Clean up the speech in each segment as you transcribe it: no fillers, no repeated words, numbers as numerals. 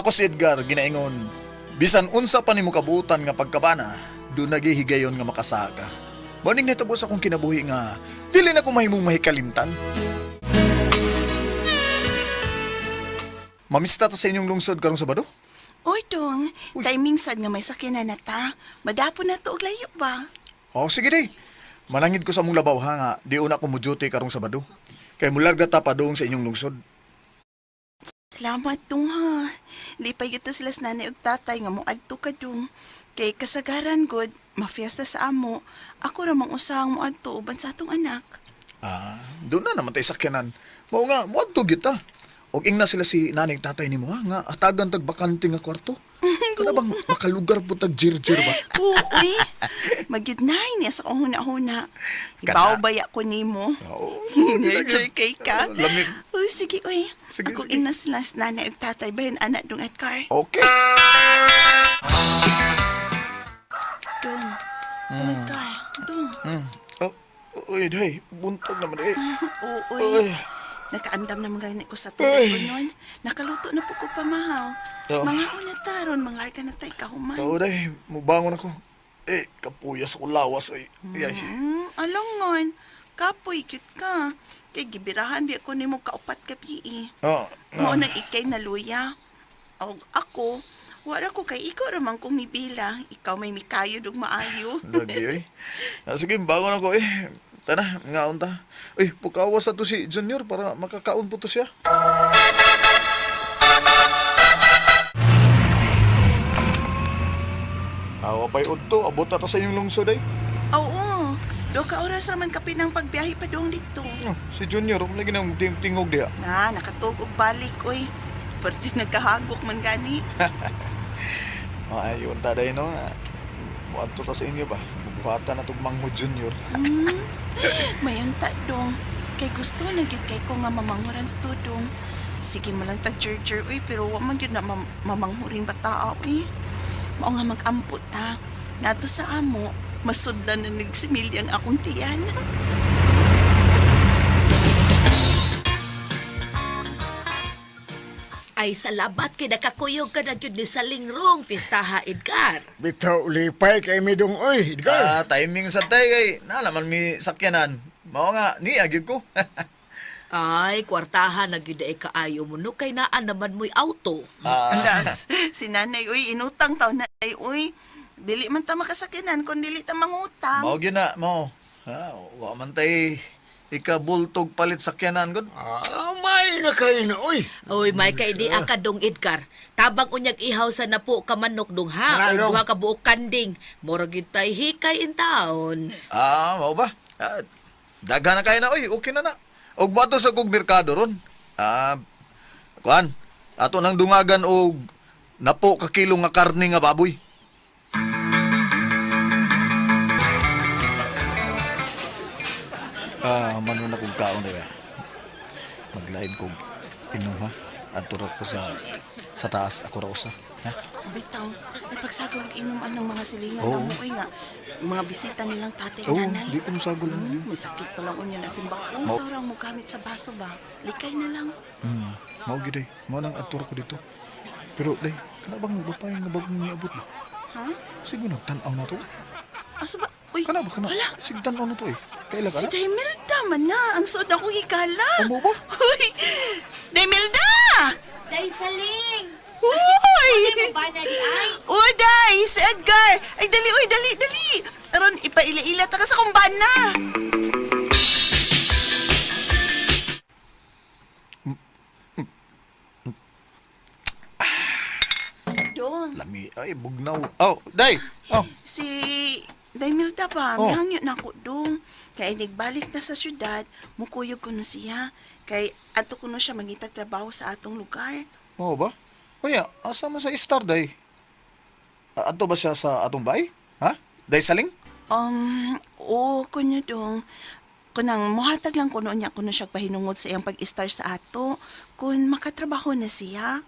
Ako si Edgar, ginaingon. Bisan unsa pa nimo kabutan nga pagkabana, doon nagihigayon nga makasaka. Morning netubos akong kinabuhi nga, dili na ko mahimong mahikalimtan. Mamista ta sa inyong lungsod karong Sabado? Oy, dong. Timing sad nga may sakyanan na ta. Madapo na to og layo ba? Oh, sige day. Manangid ko sa mong labaw ha nga, di una ko mo duty karong Sabado. Kay mularga ta pa doong sa inyong lungsod. Salamat dong ha. Lipay ito sila sa nanay ug tatay nga mo adto ka dong. Kay kasagaran god, mafiesta sa amo. Ako ra mang usahang mo adto uban sa atong anak. Ah, doon na naman tayo sakyanan. Mao nga, muadto gyud ta. Og ingna sila si nanay tatay nimo ha, nga atagan tag bakante nga kwarto. Kana bang makalugar po tag jirjir ba? Oo, uy. Magyud na niya sa kong huna-huna. Ibaw baya ko nimo. Oo. Nurture kay ka. Lamig. Uy, sige, uy. Sige, Ako sige. ina sila sa nanay ug tatay bayan anak dong Edgar. Okay. Dong. Dong Edgar. Dong. Oh, uy, day, buntag naman eh. Oo, Uy. uy. Nakaandam na mga ko sa tuloy nun. Nakaluto na po ko pamahaw. Oo. Mga una taron, mga arka na tayo kahuman. Oo, day, mubangon ako. Eh, kapuyas ako lawas, oy. Yay. Alangon, kapoy, cute ka. Kay gibirahan di ako ni mo kaupat ka pi. Oh, Mo na ikay na luya. O ako, wala ko kay ikaw ramang kong mibila. Ikaw may mikayo dong maayo. lagi, oy. Sige, bangon ako, eh. Tana, nga unta. Uy, pukawas sa to si Junior para makakaon po to siya. Awa pa'y udto, abot na ta sa inyong lungsod ay. Oo, do ka oras raman kapi ng pagbiyahe pa dong dito. Oh, si Junior, lagi nang tingog diha. Nakatug og balik, oy. Perti nagkahagok man gani. Ay, unta day no. Muadto ta sa inyo ba? Bubuhatan na tugmang mo Junior. Mayanta dong. Kay gusto na gyud kay ko nga mamanghuran sa tudong. Sige man lang tag jer uy, pero wa man gyud na mamanghuring bata uy. Mao nga mag-ampot ta. Nato sa amo, masudlan na nagsimilya ang akong tiyan. Ay, salamat kay nakakuyog ka na yun ni sa lingrong, Pistaha Edgar. Bitaw lipay kay midong oy, Edgar. Timing sa tay kay nalaman mi sakyanan. Mao nga ni agyud ko. Ay, kwartahan na yun ay kaayo mo no, kay naan naman mo'y auto. Andas, si nanay uy, inutang taon na ay uy. Dili man ta makasakinan kung dili ta mangutang. Mao gyud na, mao. Ha, wa man tay ikabultog palit sakyanan gud. May na kayo na oy. Uy, may kaidia ka dong Edgar. Tabang unyag ihaw sa napo ka manok dong ha, o Ano? duha ka buok kanding. Murag yun tayo hikay in taon. Mao ba? Daga na kay na oy, okay na na. Og bato sa kog merkado ron. Kuan, ato nang dungagan og napo ka kilo nga karne nga baboy. Manon na kong kaon nila. Maglain kong inom ha. At turok ko sa taas, ako ra usa. Ha? Bitaw, ay pagsagol og inom anong mga silingan Oo. na mo uy nga. Mga bisita nilang tatay Oo, nanay. di ko masagol. May sakit pa lang unya na simbako. Mo- Orang mo gamit sa baso ba? Likay na lang. Mao gid day. Mao nang atur ko dito. Pero day, kana bang bapay nga bagong niabot ba? Ha? Sige na, tanaw na to. Asa ba? Uy, Kana ba kana? Hala, Sige, tanaw na to eh. Kailan ka si na? Daimelda man na. Ang sood akong hikala. Amo ba? Uy, Daimelda! Day saling! Uy! Ba na di ay? Uy, Day! Si Edgar! Ay, dali, uy, dali, dali! Aron, ipaila-ila ta ka sa kumbana. Dong, Lami, ay, bugnaw. Oh, day! Oh, si Daimelda pa, Oh. mihangyo na ako dong. Kaya nagbalik na sa syudad, mukuyog ko no siya. Kay ato ko no siya mangitag trabaho sa atong lugar. mao ba? Kuya, asa man sa Star, day? Ato ba siya sa atong bay? Ha? Day saling? Oo, kuno dong. Kunang muhatag lang kuno niya kuno siya pahinungod sa iyang pag-star sa ato. Kung makatrabaho na siya.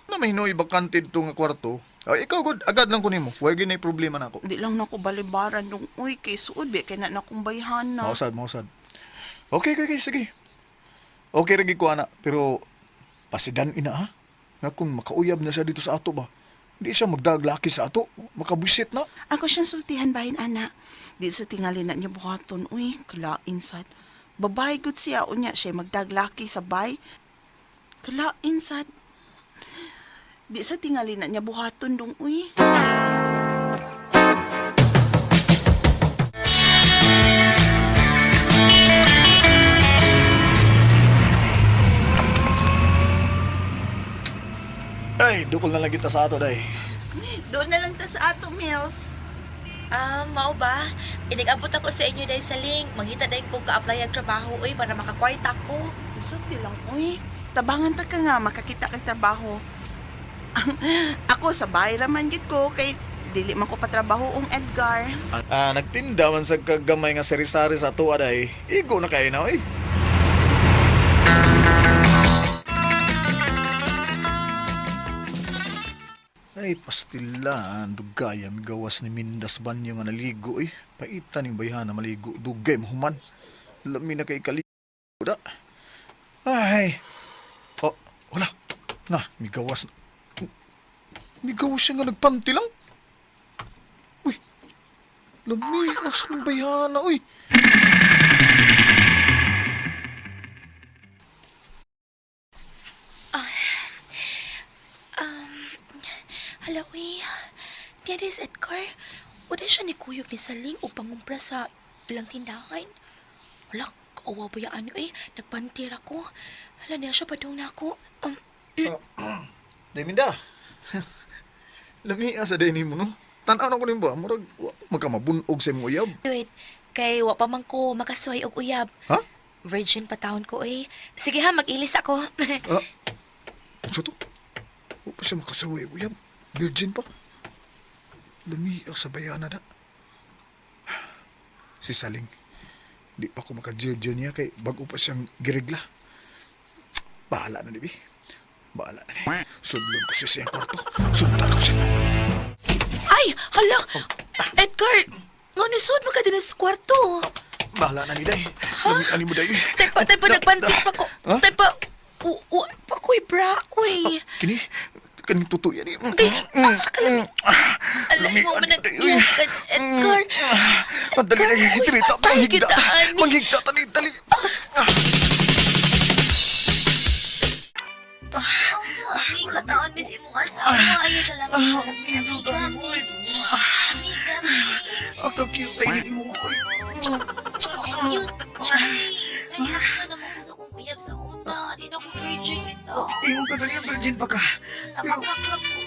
Na may hinoy bakante dito nga kwarto. Ay, ikaw, good. Agad lang ko nimo. Huwag yun na problema na ako. Di lang na ko balibaran dong. Uy, kay suod, be, kay na akong bayhan na. Mausad, mausad. Okay, sige. Okay, ragi ko, ana. Pero, Pasidan ina ha. Nga kung makauyab na siya dito sa ato ba, hindi siya magdaglaki sa ato. Makabwisit na. Ako siyang sultihan bahin, ana. Di sa tingali na niya buhaton. Uy, kalain sad. Babae gud siya. Unya siya magdaglaki sa bay. Kalain sad. Di sa tingali na niya buhaton dong, uy. Ay, dukol na lang kita sa ato, day. Doon na lang ta sa ato, Mills. Mao ba? Inigabot ako sa inyo dahil sa link. Mangita dahil kong ka-apply ang trabaho, uy, para makakwarta ko. Usap di lang, uy. Tabangan ta ka nga, makakita kang trabaho. Ako sa bahay raman gid ko, kay dili man ko patrabaho ang Edgar. Nagtinda man sa kagamay nga sari-sari sa ato, day. Igo na kayo na, oy. Ay, pastila, dugay, ang gawas ni Mindas banyo nga naligo, eh. Paita ning bayhan na maligo, dugay, mahuman. Lami na kay kaligo, da. Ay, oh, wala. Na, may gawas. May gawas siya nga nagpanti lang. Uy, lami, asa ng bayhan na, uy. Hala, uy. Diyan is Edgar. Wala siya ni kuyog ni Saling o pangumpra sa ilang tindahan. Wala, kaawa ba yan, uy? Nagpantira ko. Hala, niya siya padung na ako. Day, Minda. Lami, asa day ni mo, no? Tanaw na ko rin ba? Murag, magkamabunog sa mong uyab. Wait, kay wa pa man ko makasway og uyab. Ha? Virgin pa taon ko, uy. Sige ha, mag-ilis ako. Ano to? Huwag pa siya makasaway, uyab. Virgin pa. Lami ang sabayana na. Si Saling. Di pa ako maka-virgin niya kay bago pa siyang girigla. Bahala na, Dibi. Bahala na, Dibi. Sudlon ko siya sa iyang kwarto. Sundan ko siya. Ay, hala! Edgar! Nga nisod mo ka din sa kwarto. Bahala na ni Day. Lami ani mo, Day. Tepa, nagpantik pa ko. Ha? Tepa, pa ko'y bra, uy. Kini tutuyan ni. Alam mo man nag-iyak ka, Edgar. Dali na, hitirita. Manghigda. Gitaan. Manghigda, dali. Hindi ka taon, bisi mo asawa. Ayaw ka lang. Amiga. Ang cute baby mo. Cute. Nahilap ka naman ko sa kong uyab sa una. Di na ko virgin ito. Iyong kagaling virgin pa ka. Napagkaklap ko.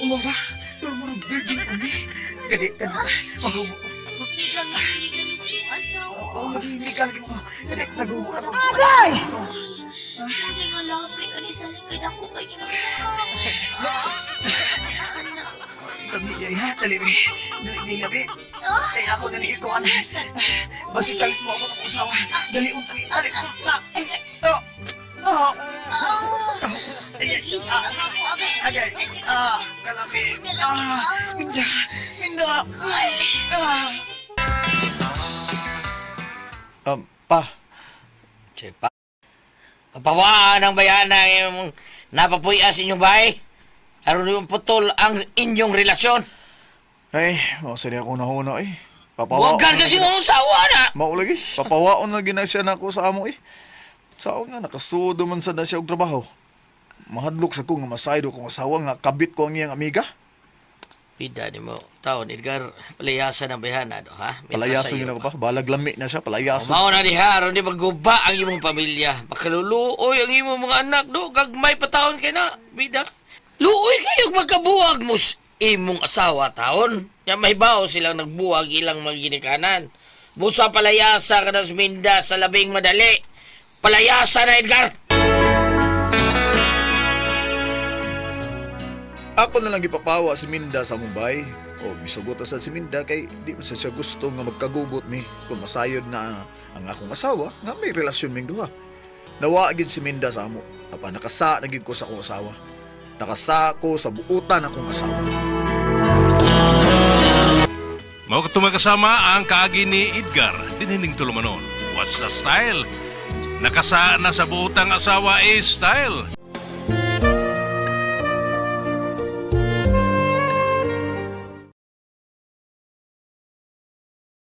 Umaba. Pero virgin ka ni. Galit ka na. Mag-ubo ko. Hindi lang nahihigam bisi mo asawa. Maghihili ka lagi mo. Galit, nag-ubo ka na. Agay! Hindi nga labi ka ni Saling kaya ako kayo. Anak. Dami niya ha. Dali. Dali. Ay ako na ni Iko. Basi kalit mo ako ng usawa. Dali. Dali. Isa ako agay. Agay. Kalami. Minda. Pa. Sipa. Papawaan ang bayana yung napapuya sa inyong bahay. Aron yung putol ang inyong relasyon. Ay, mausari ako nahuna eh. Papawaon. Huwag kasi mong sawa na. Maulagi. Papawaon na ginasya na ako sa amo eh. Saon nga, nakasudo man sa na siya og trabaho. Mahadlok sa kong masaydo kong asawa nga kabit ko ang iyang amiga. Pida ni mo, taon, Edgar, palayasan ang bayana, do, ha? May Palayaso pasayo niyo na pa. ko pa. Balag lami na siya, palayaso. Mao na diha, aron di magguba ang imong pamilya. Makaluluoy ang imong mga anak, do. Gagmay pa taon kay na, bida. Luoy kayo magkabuwag mo imong asawa taon. Ya mahibaw silang nagbuwag ilang mga ginikanan. Busa palayasa ka na sa Minda sa labing madali. Palayasa na, Edgar! Ako na lang ipapawa si Minda sa Mumbai. O misugot sa si Minda kay di man siya gusto nga magkagubot mi kung masayod na ang akong asawa nga may relasyon ming duha. Nawa gid si Minda sa amo. Apa nakasa na gid ko sa akong asawa. Nakasa ko sa buutan akong asawa. Mao katong kasama ang kaagi ni Edgar dinhining tulumanon. What's the style? Nakasa na sa buutang asawa is style.